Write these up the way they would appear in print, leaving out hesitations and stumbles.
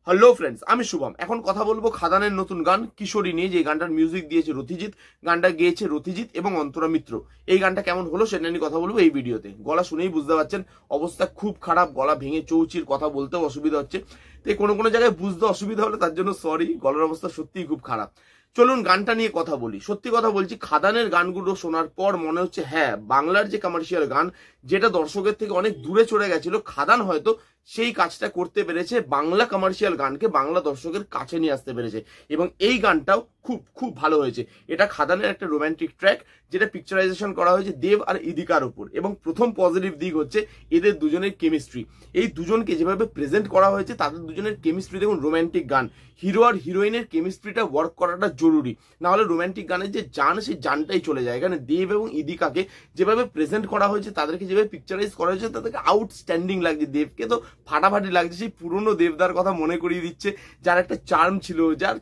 Hello friends, আমি শুভম। এখন কথা বলবো খাদানের নতুন গান কিশোরী নিয়ে, যে গানটার মিউজিক দিয়েছে রথিজিৎ, গানটা গেয়েছে রথিজিৎ এবং অন্তরা মিত্র। এই গানটা কেমন হলো সেটা নিয়ে কথা বলবো এই ভিডিওতে। গলা শুনেই বুঝতে পারছেন অবস্থা খুব খারাপ, গলা ভেঙে চৌচির, কথা বলতেও অসুবিধা হচ্ছে। তো কোনো জায়গায় বুঝতে অসুবিধা হলে তার জন্য সরি, গলার অবস্থা সত্যিই খুব খারাপ। চলুন গানটা নিয়ে কথা বলি। সত্যি কথা বলছি, খাদানের গানগুলো শোনার পর মনে হচ্ছে হ্যাঁ, বাংলার যে কমার্শিয়াল গান যেটা দর্শকের থেকে অনেক দূরে চলে গেছিল, খাদান হয়তো সেই কাজটা করতে পেরেছে, বাংলা কমার্শিয়াল গানকে বাংলা দর্শকের কাছে নিয়ে আসতে পেরেছে। এবং এই গানটাও খুব খুব ভালো হয়েছে। এটা খাদানের একটা রোমান্টিক ট্র্যাক, যেটা পিকচারাইজেশন করা হয়েছে দেব আর ইদিকার উপর। এবং প্রথম পজিটিভ দিক হচ্ছে এদের দুজনের কেমিস্ট্রি। এই দুজনকে যেভাবে প্রেজেন্ট করা হয়েছে, তাদের দুজনের কেমিস্ট্রি দেখুন। রোমান্টিক গান, হিরো আর হিরোইনের কেমিস্ট্রিটা ওয়ার্ক করাটা জরুরি, না হলে রোমান্টিক গানের যে জান, সেই জানটাই চলে যায়। এখানে দেব এবং ইদিকাকে যেভাবে প্রেজেন্ট করা হয়েছে, তাদেরকে যেভাবে পিকচারাইজ করা হয়েছে, তাদেরকে আউটস্ট্যান্ডিং লাগছে। দেবকে তো ফাটাফাটি লাগছে, সেই পুরনো দেবদার কথা মনে করিয়ে দিচ্ছে, যার একটা চার্ম ছিল, যার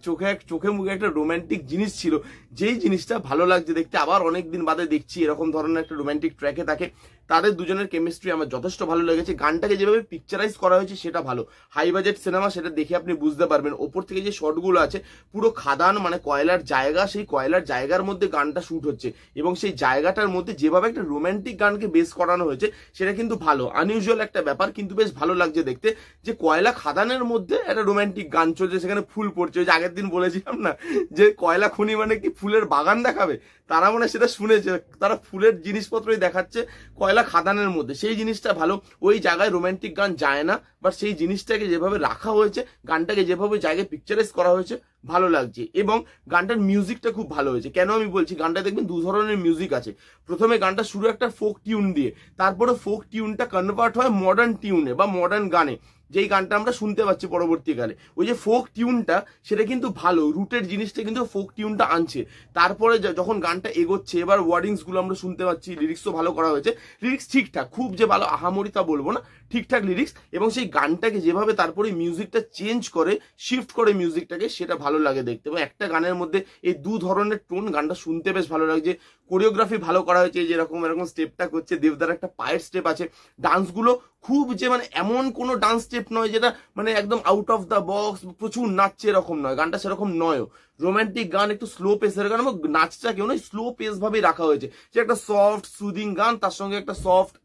চোখে মুখে একটা রোমান্টিক জিনিস ছিল, যেই জিনিসটা ভালো লাগছে দেখতে। আবার অনেকদিন বাদে দেখছি এরকম ধরনের একটা রোমান্টিক ট্র্যাকে থাকে। তাদের দুজনের কেমিস্ট্রি আমার যথেষ্ট ভালো লেগেছে। গানটাকে যেভাবে পিকচারাইজ করা হয়েছে সেটা ভালো। হাই বাজেট সিনেমা, সেটা দেখে আপনি বুঝতে পারবেন। ওপর থেকে যে শটগুলো আছে, পুরো খাদান মানে কয়লার জায়গা, সেই কয়লার জায়গার মধ্যে গানটা শুট হচ্ছে। এবং সেই জায়গাটার মধ্যে যেভাবে একটা রোমান্টিক গানকে বেস করানো হয়েছে, সেটা কিন্তু ভালো। আনইউজুয়াল একটা ব্যাপার, কিন্তু বেশ ভালো লাগছে দেখতে, যে কয়লা খাদানের মধ্যে একটা রোমান্টিক গান চলছে, সেখানে ফুল পড়ছে। ওই যে আগের দিন বলেছিলাম না, যে কয়লা খনি মানে কি ফুলের বাগান দেখাবে, তারা মানে সেটা শুনেছে, তারা ফুলের জিনিসপত্রই দেখাচ্ছে কয়লা খাদানের মধ্যে। সেই জিনিসটা ভালো। ওই জায়গায় রোমান্টিক গান যায় না, বাট সেই জিনিসটাকে যেভাবে রাখা হয়েছে, গানটাকে যেভাবে জায়গায় পিকচারাইজ করা হয়েছে, ভালো লাগছে। এবং গানটার মিউজিকটা খুব ভালো হয়েছে। কেন আমি বলছি, গানটা দেখবেন দু ধরনের মিউজিক আছে। প্রথমে গানটা শুরু একটা ফোক টিউন দিয়ে, তারপরে ফোক টিউনটা কনভার্ট হয় মডার্ন টিউনে বা মডার্ন গানে, যেই গানটা আমরা শুনতে পাচ্ছি পরবর্তীকালে। ওই যে ফোক টিউনটা, সেটা কিন্তু ভালো, রুটের জিনিসটা কিন্তু ফোক টিউনটা আনছে। তারপরে যখন গানটা এগোচ্ছে, এবার ওয়ার্ডিংস গুলো আমরা শুনতে পাচ্ছি, লিরিক্সও ভালো করা হয়েছে। লিরিক্স ঠিকঠাক, খুব যে ভালো আহামরি তা বলবো না, ঠিকঠাক লিরিক্স। এবং সেই গানটাকে যেভাবে তারপরে মিউজিকটা চেঞ্জ করে, শিফট করে মিউজিকটাকে, সেটা ভালো লাগে দেখতে। এবং একটা গানের মধ্যে এই দু ধরনের টোন, গানটা শুনতে বেশ ভালো লাগছে। কোরিওগ্রাফি ভালো করা হয়েছে, যেরকম এরকম স্টেপটা করছে দেবদার, একটা পায়ের স্টেপ আছে। ডান্সগুলো খুব যে মানে এমন কোনো ডান্স স্টেপ নয় যেটা মানে একদম আউট অফ দ্য বক্স, প্রচুর নাচছে এরকম নয়। গানটা সেরকম নয়। রোমান্টিক গান, একটু স্লো পেসের গান, এবং নাচটা কেউ নয়, স্লো পেস ভাবে রাখা হয়েছে। যে একটা সফট সুদিং গান, তার সঙ্গে একটা সফট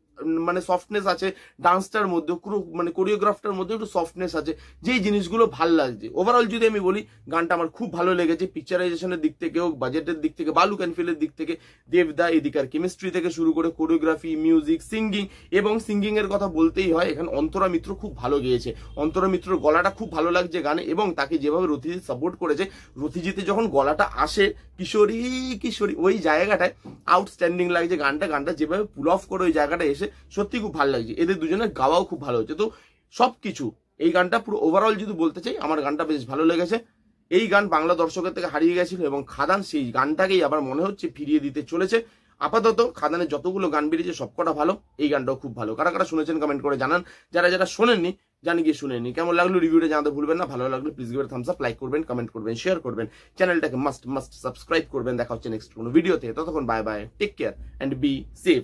মানে সফটনেস আছে ডান্সটার মধ্যে, পুরো মানে কোরিওগ্রাফটার মধ্যে একটু সফটনেস আছে, যেই জিনিসগুলো ভাল লাগছে। ওভারঅল যদি আমি বলি, গানটা আমার খুব ভালো লেগেছে। পিকচারাইজেশনের দিক থেকে হোক, বাজেটের দিক থেকে, বালু ক্যানফিলের দিক থেকে, দেবদা এদিকার কেমিস্ট্রি থেকে শুরু করে কোরিওগ্রাফি, মিউজিক, সিঙ্গিং। এবং সিঙ্গিং এর কথা বলতেই হয়, এখানে অন্তরা মিত্র খুব ভালো গেয়েছে। অন্তরা মিত্রর গলাটা খুব ভালো লাগছে গানে, এবং তাকে যেভাবে রথিজিৎ সাপোর্ট করেছে, রথিজিতে যখন গলাটা আসে কিশোরী কিশোরী, ওই জায়গাটায় আউটস্ট্যান্ডিং লাগছে গানটা যেভাবে পুল অফ করে ওই জায়গাটা এসে, সত্যি খুব ভালো লাগছে। এদের দুজনের গাওয়াও খুব ভালো হচ্ছে। তো সবকিছু এই গানটা পুরো ওভারঅল যদি বলতে চাই, আমার গানটা বেশ ভালো লেগেছে। এই গান বাংলা দর্শকের থেকে হারিয়ে গেছিল, এবং খাদান সেই গানটাকেই আবার মনে হচ্ছে ফিরিয়ে দিতে চলেছে। আপাতত খাদানের যতগুলো গান বেরিয়েছে সবকটা ভালো, এই গানটাও খুব ভালো। কারা কারা শুনেছেন কমেন্ট করে জানান। যারা শোনেননি, জানি গিয়ে শুনেননি। কেমন লাগলো রিভিউটা জানাতে ভুলবেন না। ভালো লাগলে please give Thums up, like করবেন, কমেন্ট করবেন, শেয়ার করবেন, চ্যানেলটাকে মাস্ট সাবস্ক্রাইব করবেন। দেখা হচ্ছে নেক্সট কোনো ভিডিওতে। ততক্ষণ bye bye, take care and be safe.